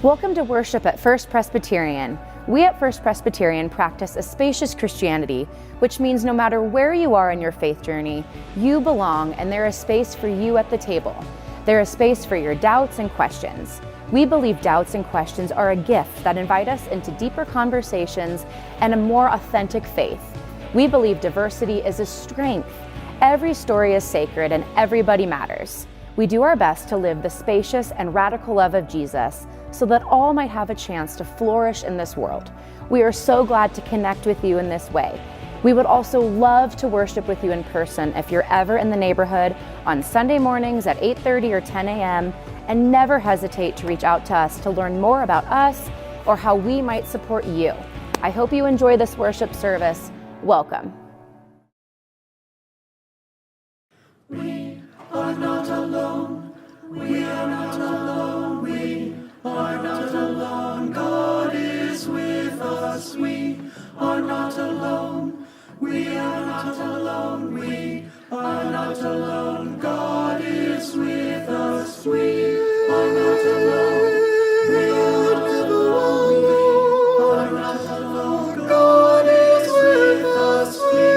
Welcome to worship at First Presbyterian. We at First Presbyterian practice a spacious Christianity, which means no matter where you are in your faith journey, you belong and there is space for you at the table. There is space for your doubts and questions. We believe doubts and questions are a gift that invite us into deeper conversations and a more authentic faith. We believe diversity is a strength. Every story is sacred and everybody matters. We do our best to live the spacious and radical love of Jesus so that all might have a chance to flourish in this world. We are so glad to connect with you in this way. We would also love to worship with you in person if you're ever in the neighborhood on Sunday mornings at 8:30 or 10 a.m. and never hesitate to reach out to us to learn more about us or how we might support you. I hope you enjoy this worship service. Welcome. We are not alone. We are not alone. We are not alone. God is with us. We are not alone. We are not alone. We are not alone. God is with us. We are not alone. We are not alone. We are not alone. God is with us. We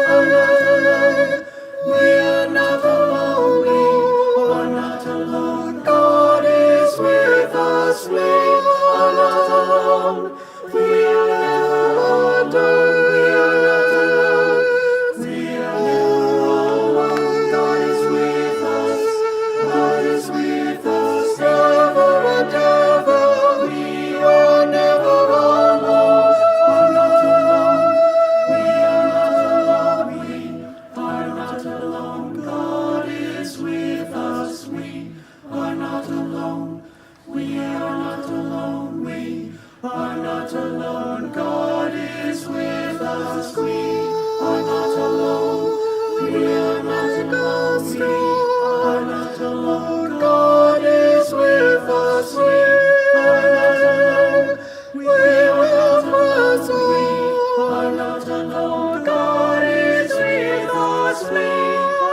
are not alone. We are not alone. We are not alone. God is with us. We are not alone. We are never alone. We are not alone. We are never alone. God is with us. God is with us. Ever and ever. We are never alone. We are not alone. We are not alone. We are not alone. God is with us. We are not alone. We are not alone. We are not alone. God is with us. We are not alone. We are not alone. We are not alone. God is with us. We are not alone. We will trust. We are not alone. God is with us. We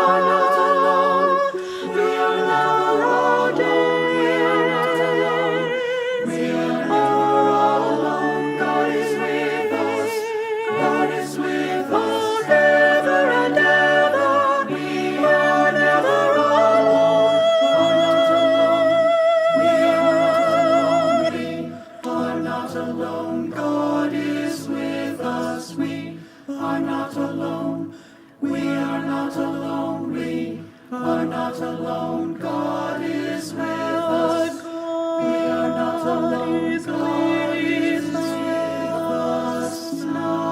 are not alone. We are never alone. We are never alone. God is with us. God is with us ever and ever. We are never alone. We are not alone. God is with us. We are not alone. We are not alone. We are not alone. God is with us. We are not alone. God is with us now.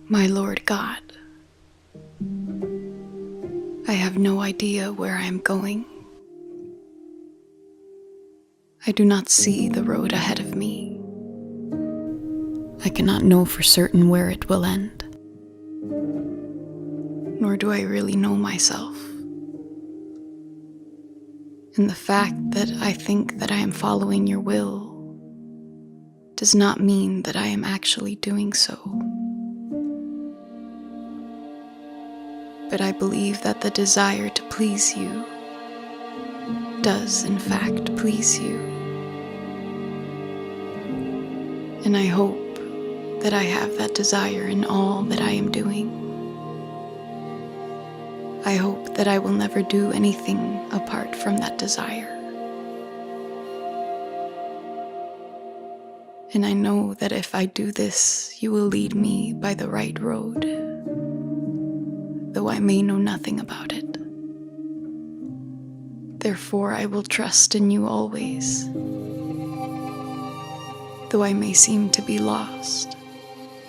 My Lord God, I have no idea where I am going. I do not see the road ahead of me. I cannot know for certain where it will end. Nor do I really know myself. And the fact that I think that I am following your will does not mean that I am actually doing so. But I believe that the desire to please you does in fact please you. And I hope that I have that desire in all that I am doing. I hope that I will never do anything apart from that desire. And I know that if I do this, you will lead me by the right road, though I may know nothing about it. Therefore, I will trust in you always, though I may seem to be lost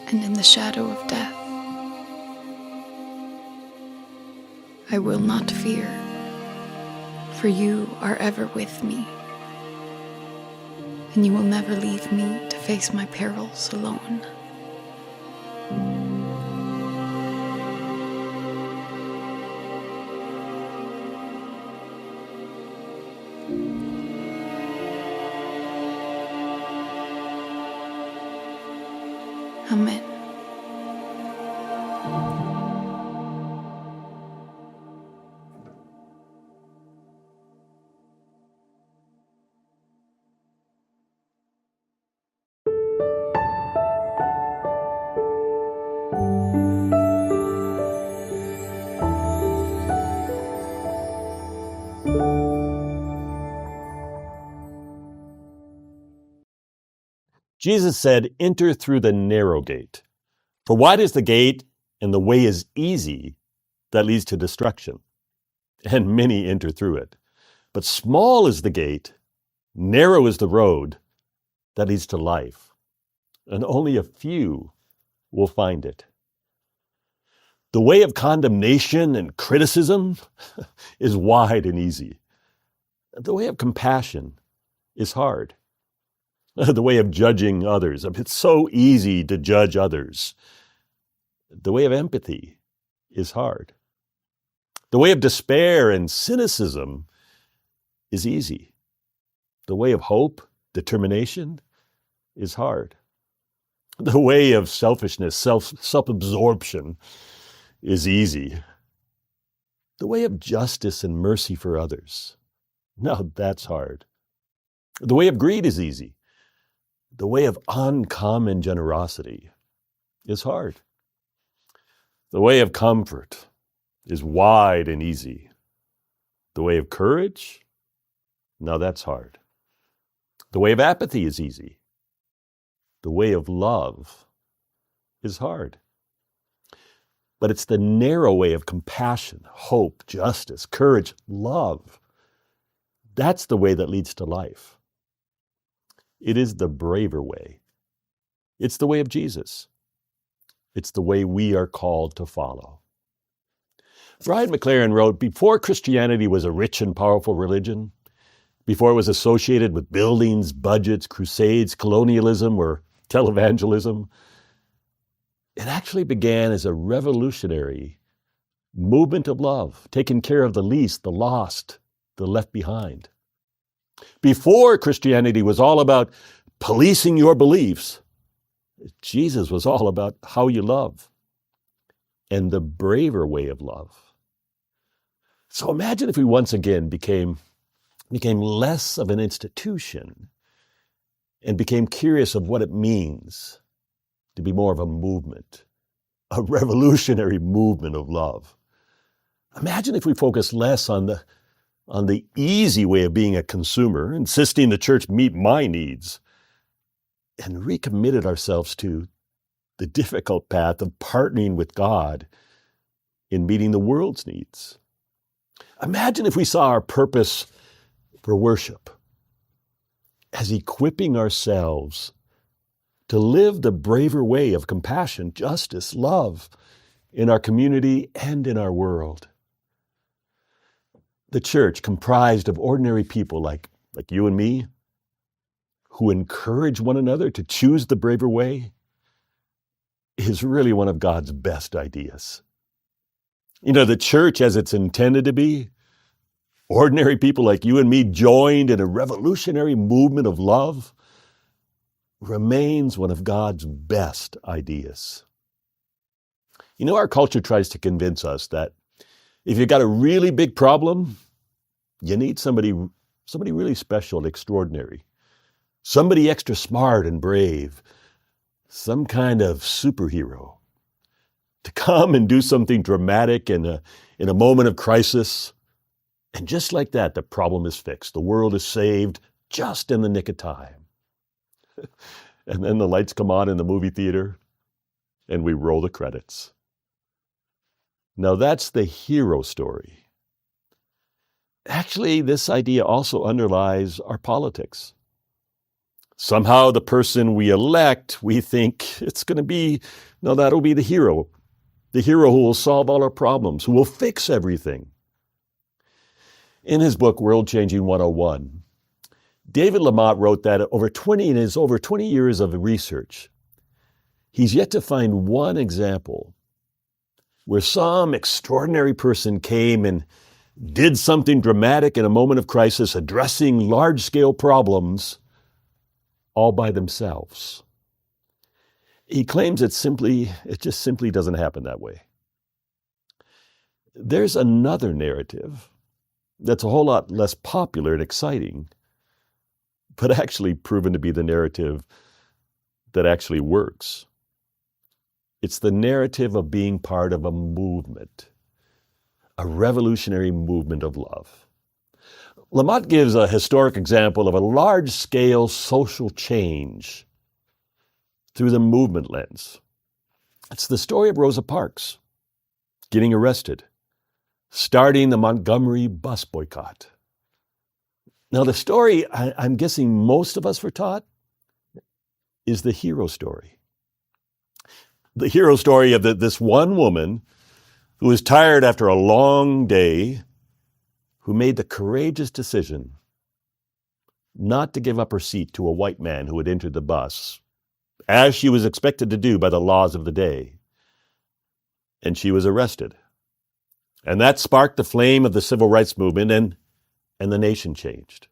and in the shadow of death. I will not fear, for you are ever with me, and you will never leave me to face my perils alone. come in. Jesus said, "Enter through the narrow gate. For wide is the gate, and the way is easy that leads to destruction, and many enter through it. But small is the gate, narrow is the road that leads to life, and only a few will find it." The way of condemnation and criticism is wide and easy. The way of compassion is hard. The way of judging others, it's so easy to judge others. The way of empathy is hard. The way of despair and cynicism is easy. The way of hope, determination is hard. The way of selfishness, self-absorption is easy. The way of justice and mercy for others, now that's hard. The way of greed is easy. The way of uncommon generosity is hard. The way of comfort is wide and easy. The way of courage, now that's hard. The way of apathy is easy. The way of love is hard. But it's the narrow way of compassion, hope, justice, courage, love. That's the way that leads to life. It is the braver way. It's the way of Jesus. It's the way we are called to follow. Brian McLaren wrote, "Before Christianity was a rich and powerful religion, before it was associated with buildings, budgets, crusades, colonialism, or televangelism, it actually began as a revolutionary movement of love, taking care of the least, the lost, the left behind. Before Christianity was all about policing your beliefs, Jesus was all about how you love and the braver way of love." So imagine if we once again became less of an institution and became curious of what it means to be more of a movement, a revolutionary movement of love. Imagine if we focused less on the easy way of being a consumer, insisting the church meet my needs, and recommitted ourselves to the difficult path of partnering with God in meeting the world's needs. Imagine if we saw our purpose for worship as equipping ourselves to live the braver way of compassion, justice, love in our community and in our world. The church, comprised of ordinary people like you and me, who encourage one another to choose the braver way, is really one of God's best ideas. The church as it's intended to be, ordinary people like you and me joined in a revolutionary movement of love, remains one of God's best ideas. Our culture tries to convince us that if you've got a really big problem, you need somebody really special and extraordinary, somebody extra smart and brave, some kind of superhero to come and do something dramatic in a moment of crisis. And just like that, the problem is fixed. The world is saved just in the nick of time. And then the lights come on in the movie theater and we roll the credits. Now that's the hero story. Actually, this idea also underlies our politics. Somehow the person we elect, we think it's going to be, that'll be the hero who will solve all our problems, who will fix everything. In his book, World Changing 101, David Lamott wrote that in his over 20 years of research, he's yet to find one example where some extraordinary person came and did something dramatic in a moment of crisis, addressing large-scale problems all by themselves. he claims it just simply doesn't happen that way. There's another narrative that's a whole lot less popular and exciting, but actually proven to be the narrative that actually works. It's the narrative of being part of a movement, a revolutionary movement of love. Lamott gives a historic example of a large-scale social change through the movement lens. It's the story of Rosa Parks getting arrested, starting the Montgomery bus boycott. Now, the story I'm guessing most of us were taught is the hero story. The hero story of this one woman who was tired after a long day, who made the courageous decision not to give up her seat to a white man who had entered the bus, as she was expected to do by the laws of the day. And she was arrested. And that sparked the flame of the civil rights movement, and the nation changed.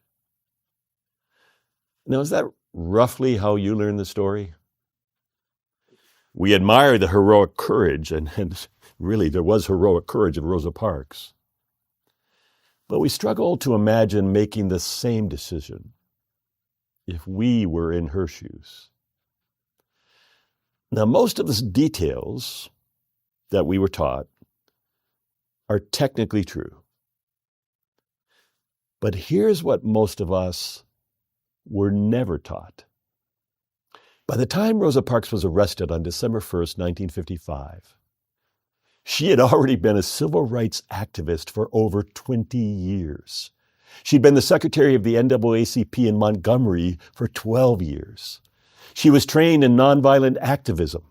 Now, is that roughly how you learn the story? We admire the heroic courage, and really there was heroic courage of Rosa Parks. But we struggle to imagine making the same decision if we were in her shoes. Now, most of the details that we were taught are technically true. But here's what most of us were never taught. By the time Rosa Parks was arrested on December 1st, 1955, she had already been a civil rights activist for over 20 years. She'd been the secretary of the NAACP in Montgomery for 12 years. She was trained in nonviolent activism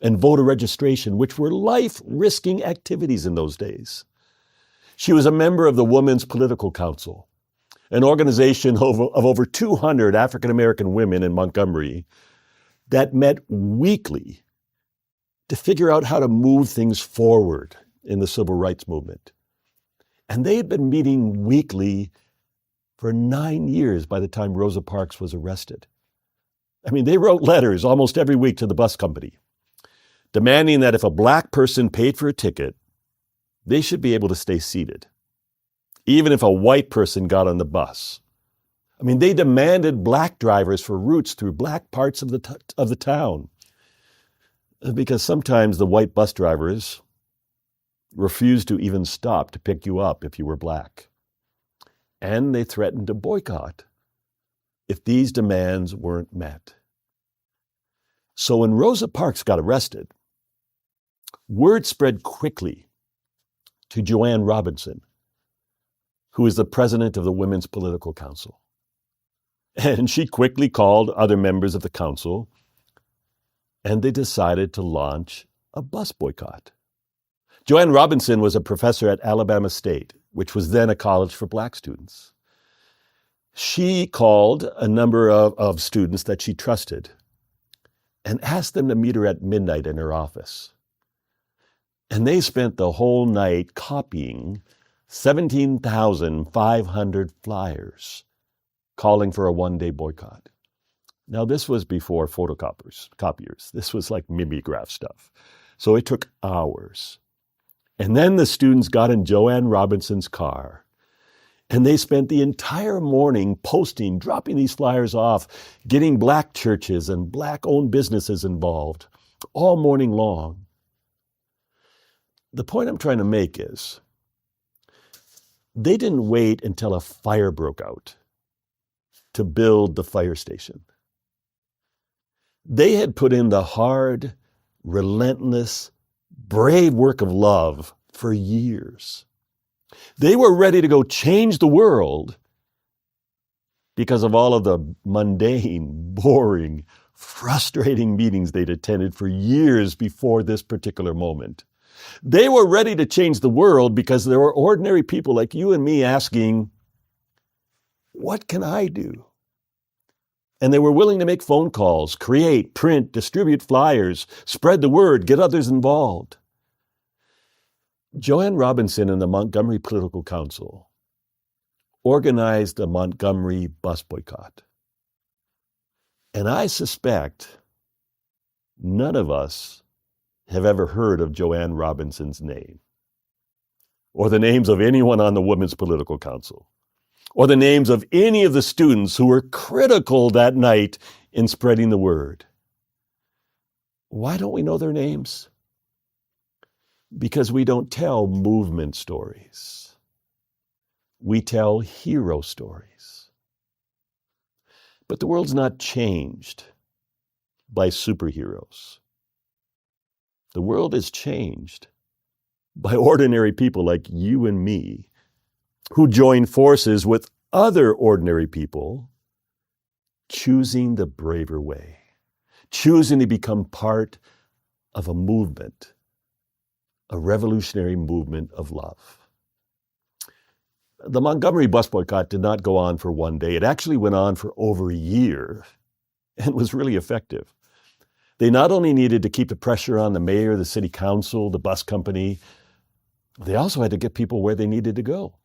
and voter registration, which were life-risking activities in those days. She was a member of the Women's Political Council, an organization of over 200 African-American women in Montgomery that met weekly to figure out how to move things forward in the civil rights movement. And they had been meeting weekly for 9 years by the time Rosa Parks was arrested. I mean, they wrote letters almost every week to the bus company, demanding that if a black person paid for a ticket, they should be able to stay seated, even if a white person got on the bus. I mean, they demanded black drivers for routes through black parts of the town, because sometimes the white bus drivers refused to even stop to pick you up if you were black. And they threatened to boycott if these demands weren't met. So when Rosa Parks got arrested, word spread quickly to Joanne Robinson, who is the president of the Women's Political Council. And she quickly called other members of the council, and they decided to launch a bus boycott. Joanne Robinson was a professor at Alabama State, which was then a college for black students. She called a number of students that she trusted and asked them to meet her at midnight in her office. And they spent the whole night copying 17,500 flyers calling for a one-day boycott. Now, this was before copiers. This was like mimeograph stuff. So it took hours. And then the students got in Joanne Robinson's car, and they spent the entire morning posting, dropping these flyers off, getting black churches and black-owned businesses involved, all morning long. The point I'm trying to make is, they didn't wait until a fire broke out to build the fire station. They had put in the hard, relentless, brave work of love for years. They were ready to go change the world because of all of the mundane, boring, frustrating meetings they'd attended for years before this particular moment. They were ready to change the world because there were ordinary people like you and me asking, what can I do? And they were willing to make phone calls, create, print, distribute flyers, spread the word, get others involved. Joanne Robinson and the Montgomery Political Council organized the Montgomery bus boycott. And I suspect none of us have ever heard of Joanne Robinson's name, or the names of anyone on the Women's Political Council, or the names of any of the students who were critical that night in spreading the word. Why don't we know their names? Because we don't tell movement stories. We tell hero stories. But the world's not changed by superheroes. The world is changed by ordinary people like you and me, who join forces with other ordinary people, choosing the braver way, choosing to become part of a movement, a revolutionary movement of love. The Montgomery bus boycott did not go on for one day. It actually went on for over a year and was really effective. They not only needed to keep the pressure on the mayor, the city council, the bus company, they also had to get people where they needed to go.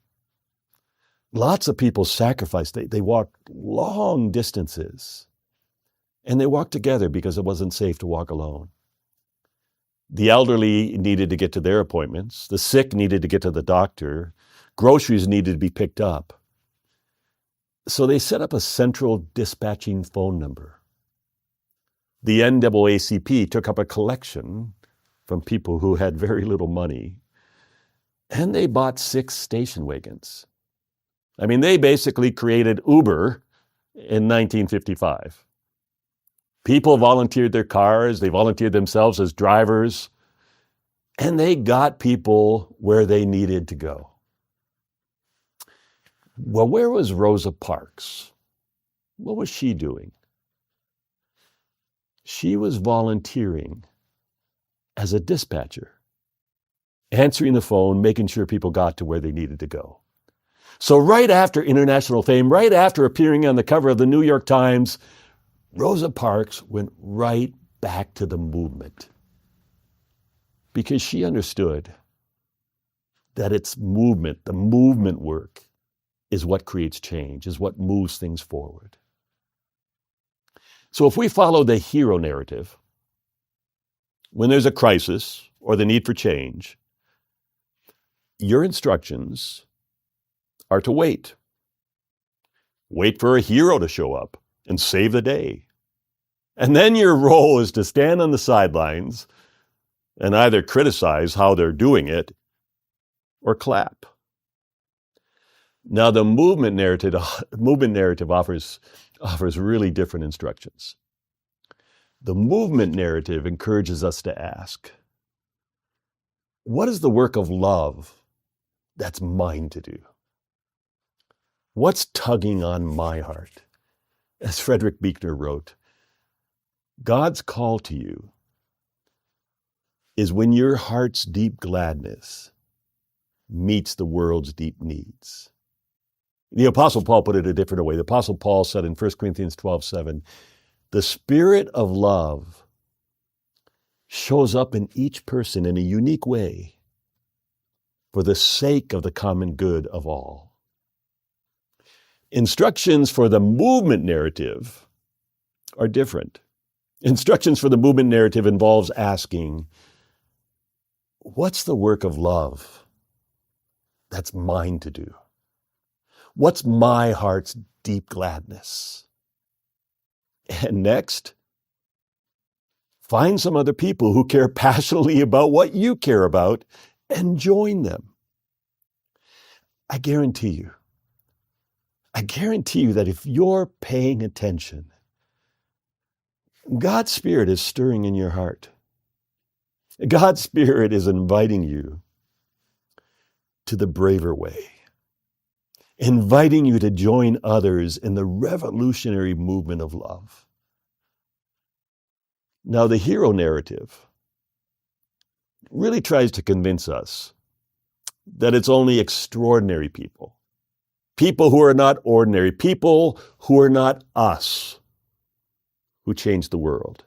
Lots of people sacrificed. They walked long distances, and they walked together because it wasn't safe to walk alone. The elderly needed to get to their appointments. The sick needed to get to the doctor. Groceries needed to be picked up. So they set up a central dispatching phone number. The NAACP took up a collection from people who had very little money, and they bought 6 station wagons. I mean, they basically created Uber in 1955. People volunteered their cars, they volunteered themselves as drivers, and they got people where they needed to go. Well, where was Rosa Parks? What was she doing? She was volunteering as a dispatcher, answering the phone, making sure people got to where they needed to go. So right after international fame, right after appearing on the cover of the New York Times, Rosa Parks went right back to the movement because she understood that it's movement, the movement work, is what creates change, is what moves things forward. So if we follow the hero narrative, when there's a crisis or the need for change, your instructions are to wait. Wait for a hero to show up and save the day. And then your role is to stand on the sidelines and either criticize how they're doing it or clap. Now, the movement narrative offers really different instructions. The movement narrative encourages us to ask, what is the work of love that's mine to do? What's tugging on my heart? As Frederick Buechner wrote, God's call to you is when your heart's deep gladness meets the world's deep needs. The Apostle Paul put it a different way. The Apostle Paul said in 1 Corinthians 12:7, the spirit of love shows up in each person in a unique way for the sake of the common good of all. Instructions for the movement narrative are different. Instructions for the movement narrative involves asking, what's the work of love that's mine to do? What's my heart's deep gladness? And next, find some other people who care passionately about what you care about and join them. I guarantee you that if you're paying attention, God's Spirit is stirring in your heart. God's Spirit is inviting you to the braver way, inviting you to join others in the revolutionary movement of love. Now, the hero narrative really tries to convince us that it's only extraordinary people who are not ordinary, people who are not us, who change the world.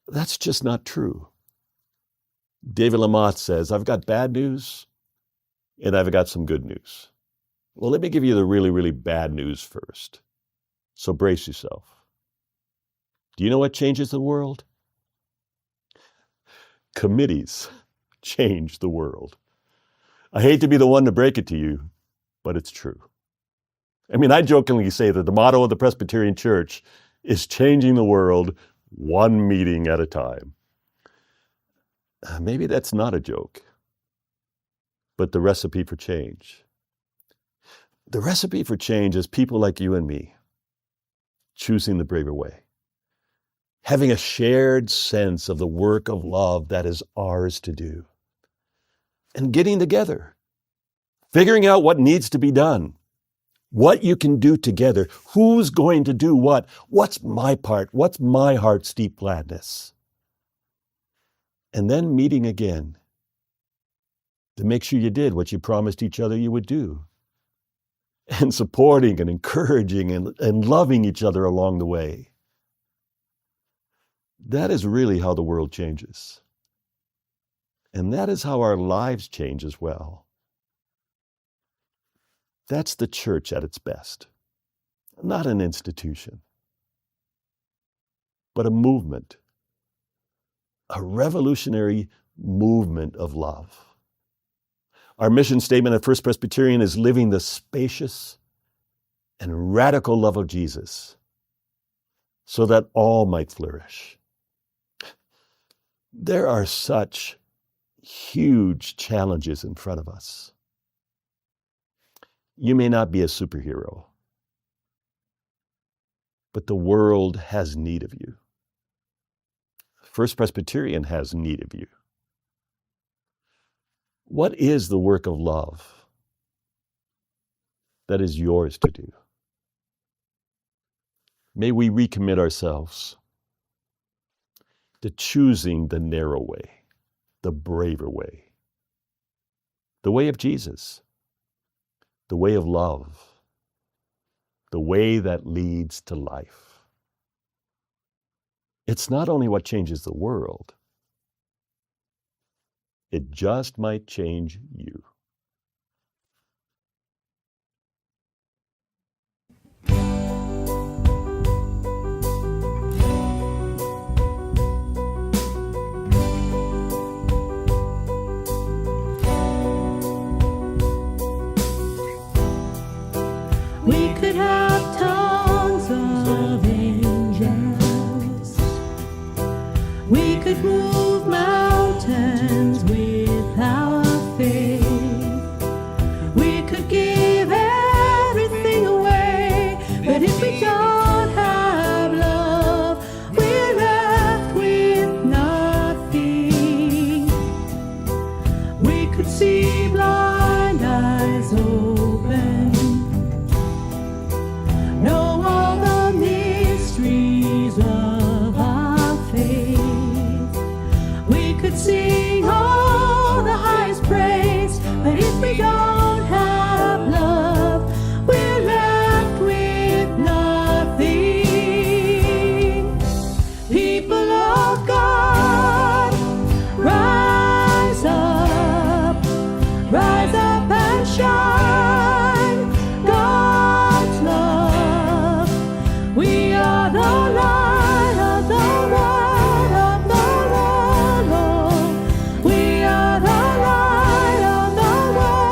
That's just not true. David Lamott says, I've got bad news and I've got some good news. Well, let me give you the really, really bad news first. So brace yourself. Do you know what changes the world? Committees change the world. I hate to be the one to break it to you, but it's true. I mean, I jokingly say that the motto of the Presbyterian Church is changing the world one meeting at a time. Maybe that's not a joke, but the recipe for change. The recipe for change is people like you and me choosing the braver way, having a shared sense of the work of love that is ours to do, and getting together, figuring out what needs to be done, what you can do together, who's going to do what, what's my part, what's my heart's deep gladness. And then meeting again to make sure you did what you promised each other you would do, and supporting and encouraging and loving each other along the way. That is really how the world changes. And that is how our lives change as well. That's the church at its best. Not an institution, but a movement, a revolutionary movement of love. Our mission statement at First Presbyterian is living the spacious and radical love of Jesus so that all might flourish. There are such huge challenges in front of us. You may not be a superhero, but the world has need of you. First Presbyterian has need of you. What is the work of love that is yours to do? May we recommit ourselves to choosing the narrow way, the braver way, the way of Jesus, the way of love, the way that leads to life. It's not only what changes the world, it just might change you. We could have tongues of angels. We could move mountains with our faith. We could give everything away, but if we don't have love, we're left with nothing. We could see blind eyes open, know all the mysteries of our faith. We could sing all the highest praise, but if we don't have love, we're left with nothing. People of God, rise up and shine. God's love, we are the light of the world, Lord. We are the light of the world.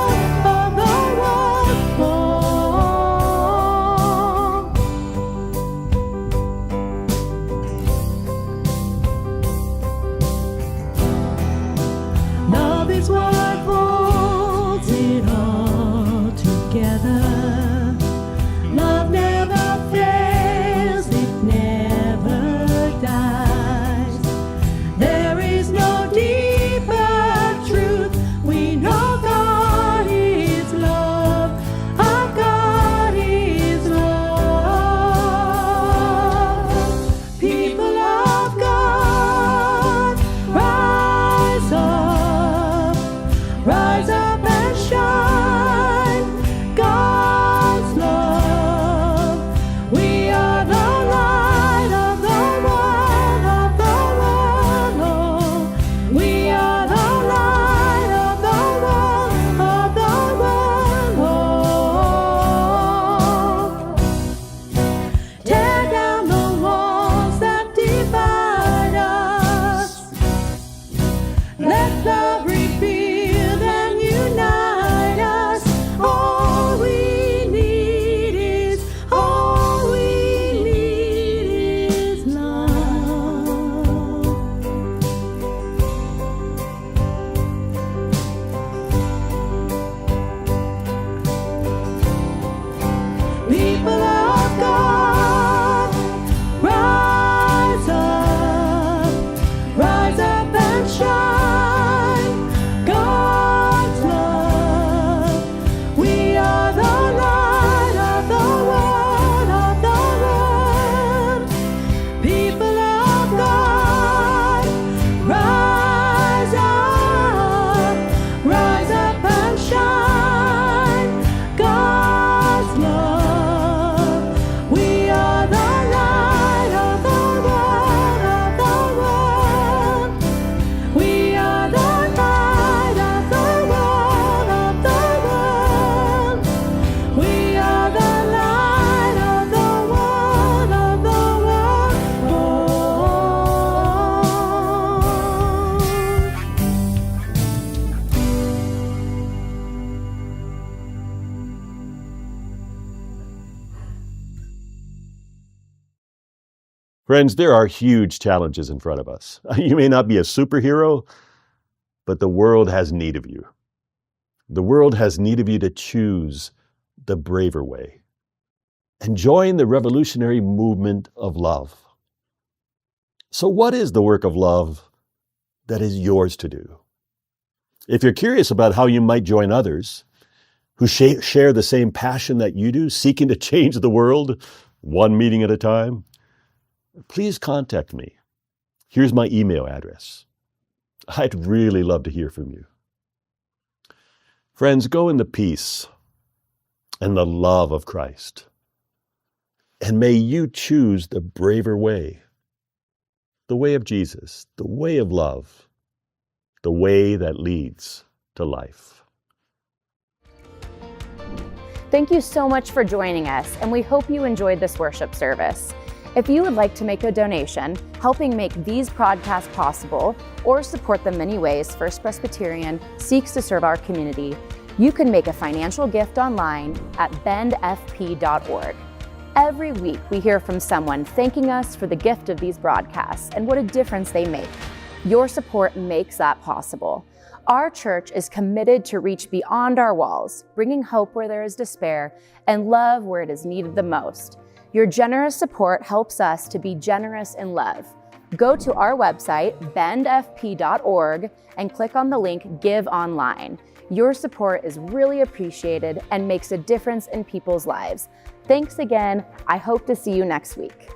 Love is what holds it all Friends, there are huge challenges in front of us. You may not be a superhero, but the world has need of you. The world has need of you to choose the braver way and join the revolutionary movement of love. So what is the work of love that is yours to do? If you're curious about how you might join others who share the same passion that you do, seeking to change the world one meeting at a time, please contact me. Here's my email address. I'd really love to hear from you. Friends, go in the peace and the love of Christ. And may you choose the braver way, the way of Jesus, the way of love, the way that leads to life. Thank you so much for joining us, and we hope you enjoyed this worship service. If you would like to make a donation, helping make these podcasts possible, or support the many ways First Presbyterian seeks to serve our community, you can make a financial gift online at bendfp.org. Every week, we hear from someone thanking us for the gift of these broadcasts and what a difference they make. Your support makes that possible. Our church is committed to reach beyond our walls, bringing hope where there is despair and love where it is needed the most. Your generous support helps us to be generous in love. Go to our website, bendfp.org, and click on the link Give Online. Your support is really appreciated and makes a difference in people's lives. Thanks again. I hope to see you next week.